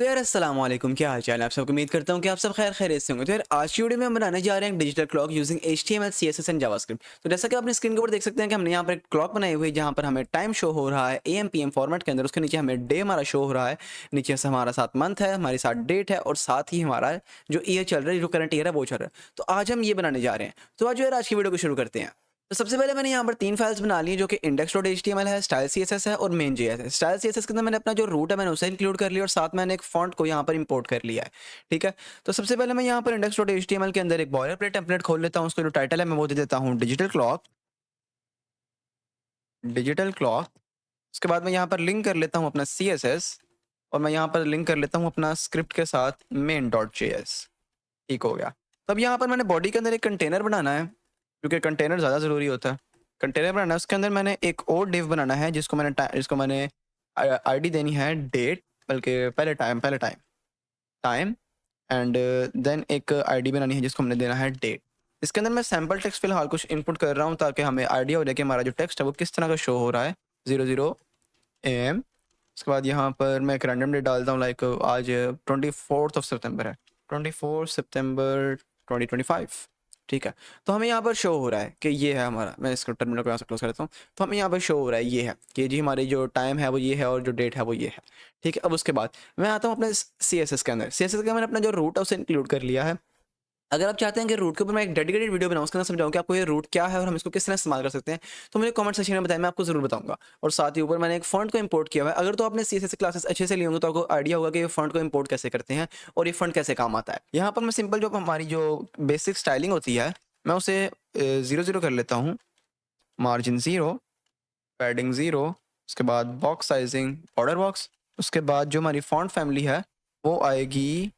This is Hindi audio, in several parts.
तो यार अस्सलाम वालेकुम, क्या हाल चाल है आप सबको। उम्मीद करता हूँ कि आप सब खैर खैरियत से होंगे। तो यार आज की वीडियो में हम बनाने जा रहे हैं digital clock using HTML CSS and JavaScript. तो जैसा कि आपने स्क्रीन के ऊपर देख सकते हैं कि हमने यहाँ पर एक क्लॉक बनाई हुई है जहाँ पर हमें टाइम शो हो रहा है AM PM फॉर्मेट के अंदर। उसके नीचे हमें डे हमारा शो हो रहा है, नीचे से हमारा साथ मंथ है, हमारे साथ डेट है और साथ ही हमारा जो ईयर चल रहा है, जो करंट ईयर है वो चल रहा है। तो आज हम ये बनाने जा रहे हैं। तो आज जो यार आज की वीडियो को शुरू करते हैं। तो सबसे पहले मैंने यहाँ पर 3 फाइल्स बना ली हैं जो कि index.html है, स्टाइल CSS है और main.js है। स्टाइल CSS के अंदर मैंने अपना जो रूट है मैंने उसे इंक्लूड कर लिया और साथ मैंने एक फॉन्ट को यहाँ पर इंपोर्ट कर लिया है। ठीक है? तो सबसे पहले मैं यहाँ पर index.html के अंदर एक बॉयलरप्लेट टेम्पलेट खोल लेता हूँ। उसका जो टाइटल है मैं वो दे देता हूँ डिजिटल क्लॉक, डिजिटल क्लॉक। उसके बाद मैं यहाँ पर लिंक कर लेता हूँ अपना CSS और मैं यहाँ पर लिंक कर लेता हूँ अपना स्क्रिप्ट के साथ main.js। ठीक हो गया। तब यहाँ पर मैंने बॉडी के अंदर एक कंटेनर बनाना है, क्योंकि कंटेनर ज़्यादा ज़रूरी होता है। कंटेनर बनाना है, उसके अंदर मैंने एक और डिव बनाना है जिसको मैंने आईडी देनी है डेट, बल्कि पहले टाइम एंड देन एक आईडी बनानी है जिसको हमने देना है डेट। इसके अंदर मैं सैम्पल टेक्स्ट फिलहाल कुछ इनपुट कर रहा हूँ ताकि हमें आइडिया हो जाए कि हमारा जो टेक्स्ट है वो किस तरह का शो हो रहा है। 00 AM। उसके बाद यहाँ पर मैं एक रैंडम डेट डालता हूँ, लाइक आज 24 सितंबर है, 24 सितंबर 2025। ठीक है। तो हमें यहाँ पर शो हो रहा है कि ये है हमारा, मैं इसको टर्मिनल को यहाँ से क्लोज कर देता हूँ। तो हमें यहाँ पर शो हो रहा है ये है कि जी हमारी जो टाइम है वो ये है और जो डेट है वो ये है। ठीक है। अब उसके बाद मैं आता हूँ अपने CSS के अंदर। CSS का मैंने अपना जो रूट है उसे इंक्लूड कर लिया है। अगर आप चाहते हैं कि रूट के ऊपर मैं एक डेडिकेटेड वीडियो बनाऊँ, उसके अंदर समझाऊँ कि आपको ये रूट क्या है और हम इसको किस तरह इस्तेमाल कर सकते हैं, तो मुझे कमेंट सेक्शन में बताएं, मैं आपको ज़रूर बताऊंगा। और साथ ही ऊपर मैंने एक फॉन्ट को इंपोर्ट किया हुआ है। अगर तो आपने CSS क्लासेस अच्छे से लिए होंगे तो आपको आइडिया होगा कि ये फॉन्ट को इंपोर्ट कैसे करते हैं और ये फॉन्ट कैसे काम आता है। यहाँ पर मैं सिंपल जो हमारी जो बेसिक स्टाइलिंग होती है मैं उसे 0 0 कर लेता हूँ, मार्जिन 0, पैडिंग 0, उसके बाद बॉक्स साइजिंग बॉर्डर बॉक्स। उसके बाद जो हमारी फॉन्ट फैमिली है वो आएगी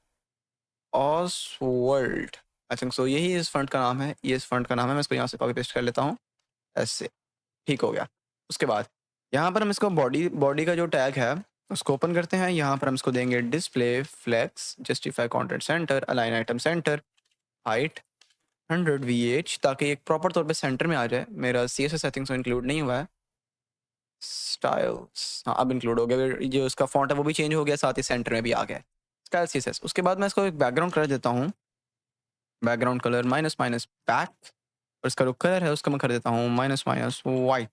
ऑसवर्ल्ड। आई थिंक सो यही इस फंड का नाम है, ये इस फंड का नाम है। मैं इसको यहाँ से कॉपी पेस्ट कर लेता हूँ ऐसे। ठीक हो गया। उसके बाद यहाँ पर हम इसको बॉडी बॉडी का जो टैग है उसको ओपन करते हैं। यहाँ पर हम इसको देंगे display flex justify content center align item center height 100 VH, ताकि एक प्रॉपर तौर पे सेंटर में आ जाए। मेरा CSS सेटिंग्स में इंक्लूड नहीं हुआ है। स्टाइल्स हाँ अब इंक्लूड हो गया, जो उसका फॉन्ट है वो भी चेंज हो गया, साथ ही सेंटर में भी आ गया स्टाइल CSS। उसके बाद मैं इसको एक बैकग्राउंड कर देता हूँ, background colour minus minus back, और इसका जो कलर है उसका मैं कर देता हूँ माइनस माइनस वाइट।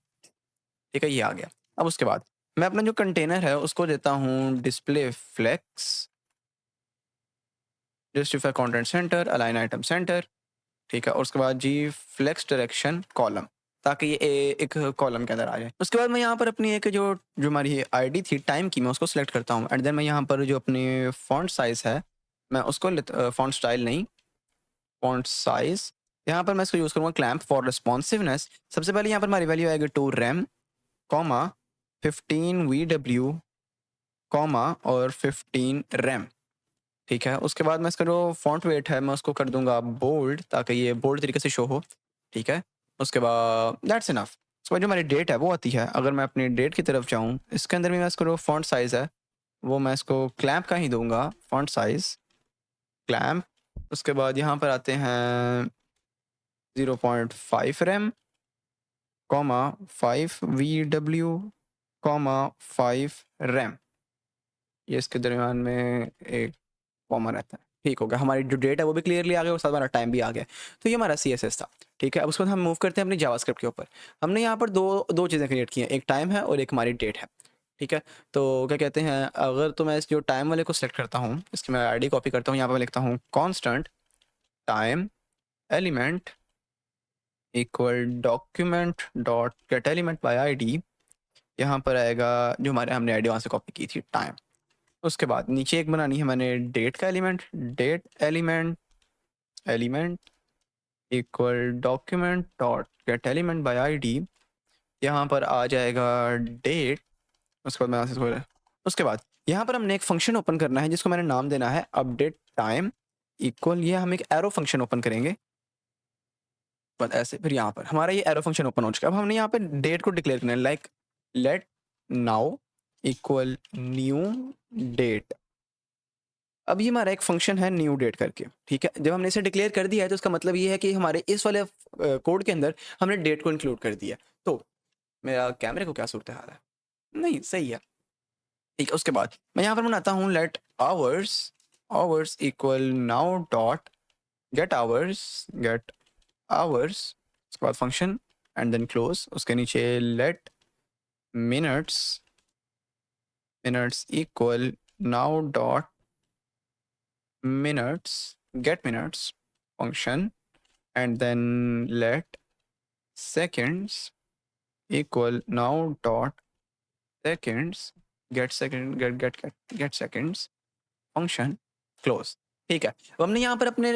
ठीक है, ये आ गया। अब उसके बाद मैं अपना जो कंटेनर है उसको देता हूँ display flex justify content center align item center. ठीक है। और उसके बाद जी फ्लेक्स डायरेक्शन कॉलम, ताकि ये एक कॉलम के अंदर आ जाए। उसके बाद मैं यहाँ पर अपनी एक जो जो हमारी आईडी थी टाइम की, मैं उसको सिलेक्ट करता हूँ एंड देन मैं यहाँ पर जो अपनी फॉन्ट साइज है मैं उसको फॉन्ट स्टाइल नहीं, फॉन्ट साइज, यहाँ पर मैं इसको यूज़ करूँगा क्लैम्प फॉर रिस्पॉन्सिवनेस। सबसे पहले यहाँ पर हमारी वैल्यू आएगी 2 रैम कॉमा 15 VW कॉमा और 15 रैम। ठीक है। उसके बाद मैं इसका जो फॉन्ट वेट है मैं उसको कर दूंगा बोल्ड, ताकि ये बोल्ड तरीके से शो हो। ठीक है। उसके बाद दैट्स इनफ। उसके बाद जो हमारी डेट है वो आती है। अगर मैं अपनी डेट की तरफ जाऊँ, इसके अंदर भी मैं इसको जो फॉन्ट साइज़ है वो मैं इसको क्लैम्प का ही दूंगा, फॉन्ट साइज़ क्लैम्प। उसके बाद यहाँ पर आते हैं 0.5 RAM comma 5 VW comma 5 RAM. ये इसके दरमियान में एक कॉमा रहता है। ठीक हो गया। हमारी जो डेट है वो भी क्लियरली आ गया और साथ हमारा टाइम भी आ गया। तो ये हमारा CSS था। ठीक है। अब उसके बाद हम मूव करते हैं अपनी जावास्क्रिप्ट के ऊपर। हमने यहाँ पर दो दो चीज़ें क्रिएट की हैं, एक टाइम है और एक हमारी डेट है। ठीक है। तो क्या कहते हैं, अगर तो मैं इस जो टाइम वाले को सेलेक्ट करता हूँ, इसकी मैं आईडी कॉपी करता हूँ, यहाँ पर मैं लिखता हूँ constant time element equal document dot get element by ID. यहाँ पर आएगा जो हमारे हमने आईडी वहाँ से कॉपी की थी टाइम। उसके बाद नीचे एक बनानी है मैंने डेट का element, date element element equal document dot get element by ID. यहाँ पर आ जाएगा डेट। उसके बाद मैं यहाँ से उसके बाद यहाँ पर हमने एक फंक्शन ओपन करना है जिसको मैंने नाम देना है अपडेट टाइम इक्वल, ये हम एक एरो फंक्शन ओपन करेंगे बस ऐसे। फिर यहाँ पर हमारा ये एरो फंक्शन ओपन हो चुका है। अब हमने यहाँ पे डेट को डिक्लेयर करना है, like let now equal new date. अब ये हमारा एक फंक्शन है न्यू डेट करके। ठीक है। जब हमने इसे डिक्लेयर कर दिया है तो इसका मतलब ये है कि हमारे इस वाले कोड के अंदर हमने डेट को इंक्लूड कर दिया। तो मेरा कैमरे को क्या सूरत हाल है, नहीं सही है। ठीक है, उसके बाद मैं यहाँ पर बनाता हूँ let hours, hours equal now dot get hours, उसके बाद फंक्शन एंड देन क्लोज, उसके नीचे let minutes, minutes equal now dot minutes get minutes function and then let seconds equal now dot seconds get seconds function close। ठीक है, अब हमने यहाँ पर अपने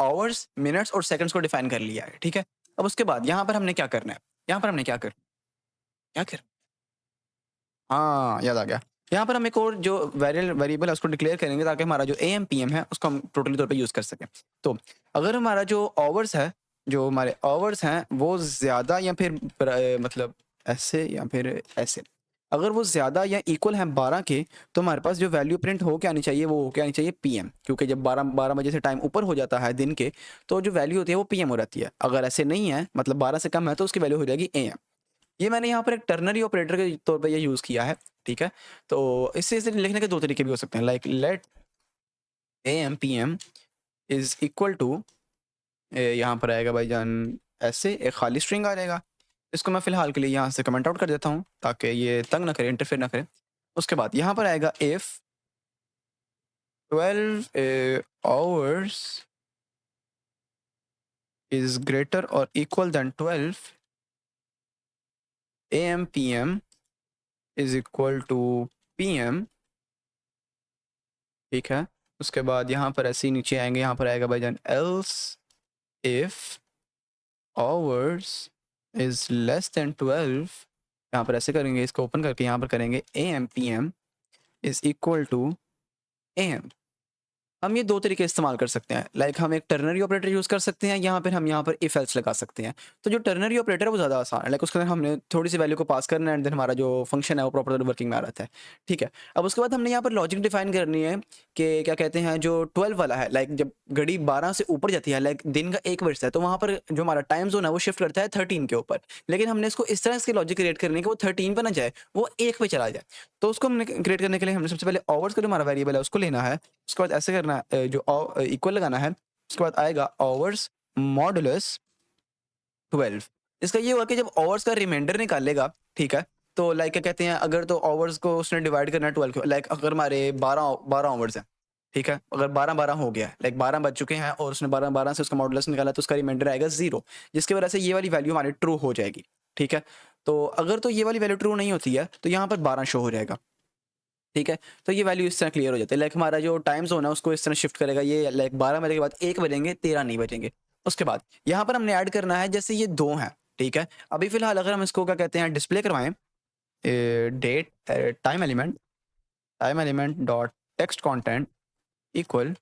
आवर्स मिनट्स और सेकंड्स को डिफाइन कर लिया है। ठीक है, अब उसके बाद यहाँ पर हमने क्या करना है, यहाँ पर हमने क्या कर हाँ, याद आ गया। यहाँ पर हम एक और जो वेरिएबल है उसको डिक्लेयर करेंगे ताकि हमारा जो एएम पीएम है उसको हम टोटली तौर पे यूज़ कर सकें। तो अगर हमारा जो आवर्स है, जो हमारे आवर्स हैं वो ज़्यादा या फिर मतलब ऐसे या फिर ऐसे, अगर वो ज़्यादा या इक्वल हैं 12 के, तो हमारे पास जो वैल्यू प्रिंट हो के आनी चाहिए वो हो के आनी चाहिए पीएम, क्योंकि जब 12 बजे से टाइम ऊपर हो जाता है दिन के, तो जो वैल्यू होती है वो पीएम हो जाती है। अगर ऐसे नहीं है, मतलब 12 से कम है, तो उसकी वैल्यू हो जाएगी एएम। ये मैंने यहाँ पर एक टर्नरी ऑपरेटर के तौर पे ये यूज़ किया है। ठीक है, तो इसे लिखने के दो तरीके भी हो सकते हैं, like let AM PM is equal to, यहाँ पर आएगा भाईजान ऐसे एक खाली स्ट्रिंग आ जाएगा। इसको मैं फिलहाल के लिए यहाँ से कमेंट आउट कर देता हूँ ताकि ये तंग ना करे, इंटरफेयर ना करे। उसके बाद यहाँ पर आएगा इफ 12 आवर्स इज ग्रेटर और equal than 12 AM PM is equal to PM. ठीक है, उसके बाद यहाँ पर ऐसे ही नीचे आएंगे, यहाँ पर आएगा भाईजान else if hours is less than 12, यहाँ पर ऐसे करेंगे, इसको ओपन करके यहाँ पर करेंगे AM PM is equal to AM. हम ये दो तरीके इस्तेमाल कर सकते हैं, लाइक हम एक टर्नरी ऑपरेटर यूज़ कर सकते हैं, यहाँ पर हम यहाँ पर इफ एल्स लगा सकते हैं। तो जो टर्नरी ऑपरेटर है वो ज़्यादा आसान है, लाइक उसके अंदर हमने थोड़ी सी वैल्यू को पास करना है एंड देन हमारा जो फंक्शन है वो प्रॉपर वर्किंग में आ जाता है। ठीक है, अब उसके बाद हमने यहाँ पर लॉजिक डिफाइन करनी है कि क्या कहते हैं, जो 12 वाला है, लाइक जब घड़ी 12 से ऊपर जाती है, लाइक दिन का 1 बजता है, तो वहाँ पर जो हमारा टाइम जोन है वो शिफ्ट करता है 13 के ऊपर। लेकिन हमने इसको इस तरह इसके लॉजिक क्रिएट करनी है कि वो 13 पे ना जाए, वो 1 पे चला जाए। तो उसको हमने क्रिएट करने के लिए हमने सबसे पहले आवर्स का जो हमारा वेरिएबल है उसको लेना है, उसके बाद ऐसे करना है, जो इक्वल लगाना है, उसके बाद आएगा आवर्स मॉडुलस 12। इसका ये हुआ कि जब आवर्स का रिमाइंडर निकालेगा, ठीक है, तो लाइक क्या कहते हैं, अगर तो आवर्स को उसने डिवाइड करना है 12 को, लाइक अगर हमारे 12 आवर्स हैं, ठीक है, अगर 12 हो गया, लाइक 12 बज चुके हैं और उसने 12 से उसका मॉडुलस निकाला, तो उसका रिमाइंडर आएगा 0, जिसकी वजह से ये वाली वैल्यू हमारी ट्रू हो जाएगी। ठीक है, तो अगर तो ये वाली वैल्यू ट्रू नहीं होती है तो यहाँ पर 12 शो हो जाएगा। ठीक है, तो ये वैल्यू इस तरह क्लियर हो जाती है, लाइक हमारा जो टाइम जोन है उसको इस तरह शिफ्ट करेगा, ये लाइक 12 बजे के बाद 1 बजेंगे, 13 नहीं बजेंगे। उसके बाद यहाँ पर हमने ऐड करना है, जैसे ये 2 हैं, ठीक है, अभी फिलहाल अगर हम इसको क्या कहते हैं डिस्प्ले करवाएं, date time element dot text content equal,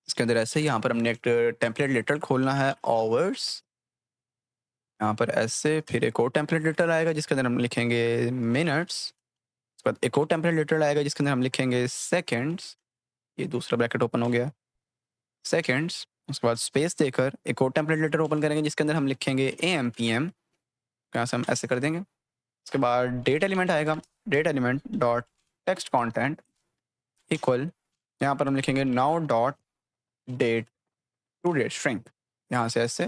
इसके अंदर ऐसे यहाँ पर हमने एक टेम्पलेट लेटर खोलना है आवर्स, यहाँ पर ऐसे, फिर एक और टेम्पलेट लेटर आएगा जिसके अंदर हम लिखेंगे मिनट्स, उसके बाद एक और टेम्पलेट लेटर आएगा जिसके अंदर हम लिखेंगे सेकेंड्स, ये दूसरा ब्रैकेट ओपन हो गया, सेकेंड्स, उसके बाद स्पेस देकर एक और टेम्पलेट लेटर ओपन करेंगे जिसके अंदर हम लिखेंगे एएम पीएम, यहाँ से हम ऐसे कर देंगे। उसके बाद डेट एलिमेंट आएगा, date element dot text content equal, यहाँ पर हम लिखेंगे now dot date to date string, यहाँ से ऐसे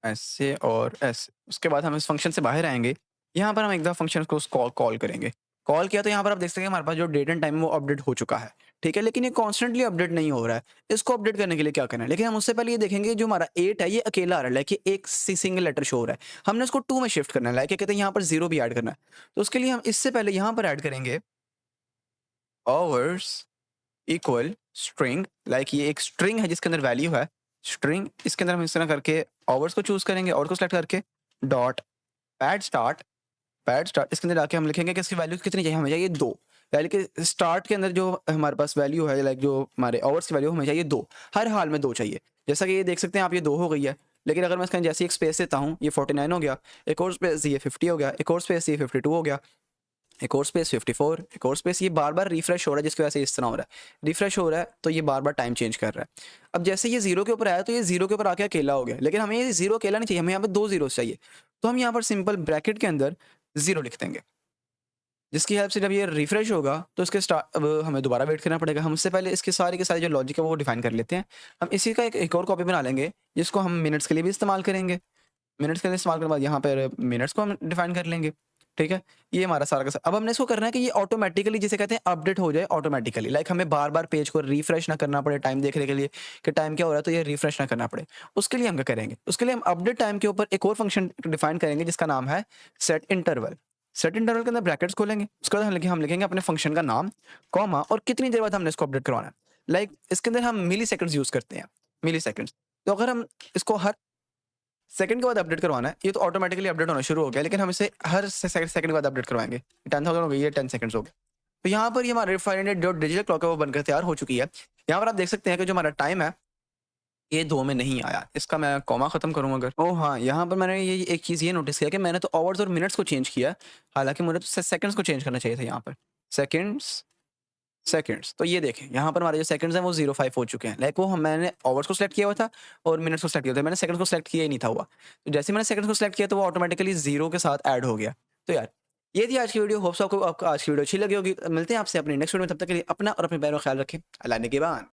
ऐसे और ऐसे। उसके बाद हम इस फंक्शन से बाहर आएंगे, यहाँ पर हम एक दफ़ा फंक्शन को कॉल करेंगे, कॉल किया तो यहाँ पर आप देख सकते हैं हमारे पास जो डेट एंड टाइम है वो अपडेट हो चुका है। ठीक है, लेकिन ये कॉन्स्टेंटली अपडेट नहीं हो रहा है, इसको अपडेट करने के लिए क्या करना है, लेकिन हम उससे पहले ये देखेंगे जो हमारा 8 है ये अकेला आ रहा है, लाइक ये एक सिंगल लेटर शो हो रहा है, हमने उसको 2 में शिफ्ट करना है, लाइक कहते हैं यहाँ पर 0 भी ऐड करना है। तो उसके लिए हम इससे पहले यहाँ पर ऐड करेंगे आवर्स इक्वल स्ट्रिंग, लाइक ये एक स्ट्रिंग है जिसके अंदर वैल्यू है स्ट्रिंग, इसके अंदर हम इस तरह करके आवर्स को चूज करेंगे और को सेलेक्ट करके डॉट पैड स्टार्ट, इसके अंदर आके हम लिखेंगे कि इसकी वैल्यू कितनी चाहिए, हमें चाहिए 2, यानी कि स्टार्ट के अंदर जो हमारे पास वैल्यू है, लाइक जो हमारे आवर्स की वैल्यू हमें चाहिए 2, हर हाल में 2 चाहिए। जैसा कि ये देख सकते हैं आप, ये 2 हो गई है, लेकिन अगर मैं इसका जैसे एक स्पेस देता हूँ, ये 49 हो गया, एक और स्पेस ये 50 हो गया, एक और स्पेस ये 52 हो गया, एक और स्पेस 54, एक और स्पेस, ये बार बार रिफ्रेश हो रहा है जिसकी वजह से इस तरह हो रहा है, रिफ्रेश हो रहा है तो ये बार बार टाइम चेंज कर रहा है। अब जैसे ये 0 के ऊपर आया तो ये 0 के ऊपर आके अकेला हो गया, लेकिन हमें ये 0 अकेला नहीं चाहिए, हमें यहाँ पे 2 जीरोस चाहिए, तो हम यहाँ पर सिंपल ब्रैकेट के अंदर 0 लिख देंगे। जिसकी हेल्प से जब ये रिफ्रेश होगा तो इसके अब हमें दोबारा वेट करना पड़ेगा। हम उससे पहले इसके सारे के सारे जो लॉजिक है वो डिफाइन कर लेते हैं। हम इसी का एक और कॉपी बना लेंगे जिसको हम मिनट्स के लिए भी इस्तेमाल करेंगे। मिनट्स के लिए इस्तेमाल करने के बाद यहाँ पर मिनट्स को हम डिफाइन कर लेंगे। ठीक है? ये हमारा सारा का सारा अब हमने इसको करना है कि ये ऑटोमैटिकली जिसे कहते हैं अपडेट हो जाए ऑटोमैटिकली। लाइक हमें बार-बार पेज को रिफ्रेश ना करना पड़े टाइम देखने के लिए कि टाइम क्या हो रहा है तो ये रिफ्रेश ना करना पड़े। उसके लिए हम क्या करेंगे? उसके लिए हम अपडेट टाइम के ऊपर एक और फंक्शन डिफाइन करेंगे जिसका नाम है सेट इंटरवल। सेट इंटरवल के अंदर ब्रैकेट्स खोलेंगे। उसके बाद हम लिखेंगे अपने फंक्शन का नाम, कॉमा और कितनी देर बाद हमने इसको अपडेट करवाना है। लाइक इसके अंदर हम मिलीसेकंड्स यूज़ करते हैं, मिलीसेकंड्स। तो अगर हम इसको हर सेकंड के बाद अपडेट करवाना है, ये तो ऑटोमैटिकली अपडेट होना शुरू हो गया, लेकिन हम इसे हर सेकंड के बाद अपडेट करवाएँगे। 10,000 हो गई है, 10 सेकंड्स हो गए। तो यहाँ पर ये हमारे 500 जो डिजिटल क्लॉक है वो बनकर तैयार हो चुकी है। यहाँ पर आप देख सकते हैं कि जो हमारा टाइम है, ये 2 में नहीं आया। इसका मैं कॉमा खत्म करूँ अगर ओह हाँ, यहाँ पर मैंने ये एक चीज़ ये नोटिस किया कि मैंने तो आवर्स और मिनट्स को चेंज किया, हालाँकि मुझे तो से सेकंड्स को चेंज करना चाहिए था यहाँ पर। सेकंड्स सेकंड्स तो ये देखें यहाँ पर हमारे जो सेकंड्स हैं वो 05 हो चुके हैं। लाइक वो मैंने आवर्स को सिलेक्ट किया हुआ था और मिनट्स को सिलेक्ट किया था। मैंने सेकंड्स को सिलेक्ट किया ही नहीं था हुआ। तो जैसे ही मैंने सेकंड्स को सिलेक्ट किया तो वो ऑटोमैटिकली 0 के साथ ऐड हो गया। तो यार ये थी आज की वीडियो। होप्स आपको आज की वीडियो अच्छी लगी होगी। मिलते हैं आपसे अपनी नेक्स्ट वीडियो में, तब तक के लिए अपना और अपने पैरों का ख्याल रखें। अल्लाह ने के बाद।